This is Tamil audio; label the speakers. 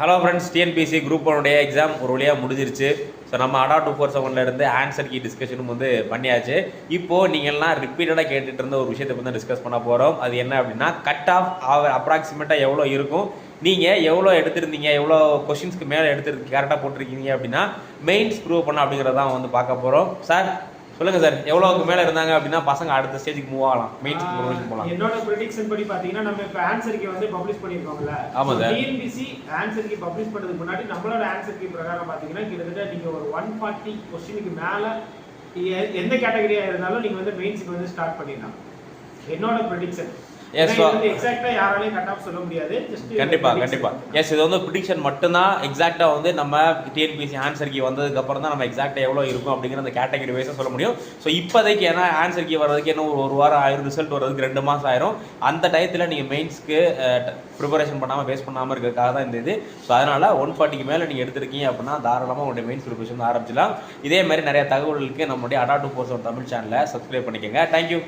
Speaker 1: Hello friends, TNPSC group 1 exam ஒரு வழியாக முடிஞ்சிருச்சு. ஸோ நம்ம அடா 247 இருந்து ஆன்சர் கீ டிஸ்கஷனும் பண்ணியாச்சு. இப்போது நீங்கள்லாம் ரிப்பீட்டடாக கேட்டுட்டு இருந்த ஒரு விஷயத்தை வந்து டிஸ்கஸ் பண்ண போகிறோம். அது என்ன அப்படின்னா, கட் ஆஃப் அப்ராக்சிமேட்டாக எவ்வளோ இருக்கும், நீங்கள் எவ்வளோ எடுத்திருந்தீங்க, எவ்வளோ கொஷின்ஸ்க்கு மேலே கரெக்டாக போட்டிருக்கீங்க அப்படின்னா மெயின்ஸ் ப்ரூவ் பண்ண அப்படிங்கிறதான் வந்து பார்க்க போகிறோம். சார் சொல்லுங்க சார், எவ்வளவுக்கு மேல இருந்தாங்க அப்படின்னா பசங்க அடுத்த ஸ்டேஜுக்கு மூவ் ஆகலாம், மெயின்ஸ் ப்ரொமோஷன் போலாம்?
Speaker 2: என்னோட ப்ரெடிக்ஷன் படி பாத்தீங்கன்னா நம்ம இப்ப ஆன்சர் கீ வந்து பப்ளிஷ் பண்ணிருக்கோம்ல.
Speaker 1: ஆமா sir.
Speaker 2: TNPSC answer key publish பண்ணதுக்கு முன்னாடி நம்மளோட ஆன்சர் கீ பிரகாரம் பாத்தீங்கன்னா கிட்டத்தட்ட நீங்க ஒரு 140 क्वेश्चनக்கு மேல எந்த கேட்டகரியா இருந்தாலும் நீங்க வந்து மெயின்ஸ்க்கு வந்து ஸ்டார்ட் பண்ணிடலாம். என்னோட ப்ரெடிக்ஷன். எக்ஸாக்ட்டா யாராலையும் கட் ஆஃப் சொல்ல முடியாது.
Speaker 1: கண்டிப்பா. எஸ், இது வந்து ப்ரெடிக்ஷன் மட்டும்தான். எக்ஸாக்ட்டா வந்து நம்ம டிஎன்பிஎஸ்சி ஆன்சர் கீ வந்ததுக்கு அப்புறம் தான் நம்ம எக்ஸாக்ட்டா எவ்வளோ இருக்கும் அப்படிங்கிற அந்த கேட்டகரி வைஸாக சொல்ல முடியும். ஸோ இப்போதைக்கு ஏன்னா ஆன்சர் கீ வர்றதுக்கு இன்னும் ஒரு வாரம் ஆயிரும், ரிசல்ட் வர்றதுக்கு 2 மாதம் ஆயிரும். அந்த டயத்தில் நீங்கள் மெயின்ஸ்க்கு ப்ரிப்பரேஷன் பண்ணாமல் ஃபேஸ் பண்ணாமல் இருக்கிறதுக்காக தான் இந்த இது. ஸோ அதனால் 140க்கு மேலே நீங்கள் எடுத்திருக்கீங்க அப்படின்னா தாராளமாக உங்களுடைய மெயின்ஸ் ப்ரிப்பரேஷன் ஆரம்பிச்சிடலாம். இதே மாதிரி நிறைய தகவல்களுக்கு நம்மளுடைய அடா 247 தமிழ் சேனலை சப்ஸ்கிரைப் பண்ணிக்கோங்க. தேங்க்யூ.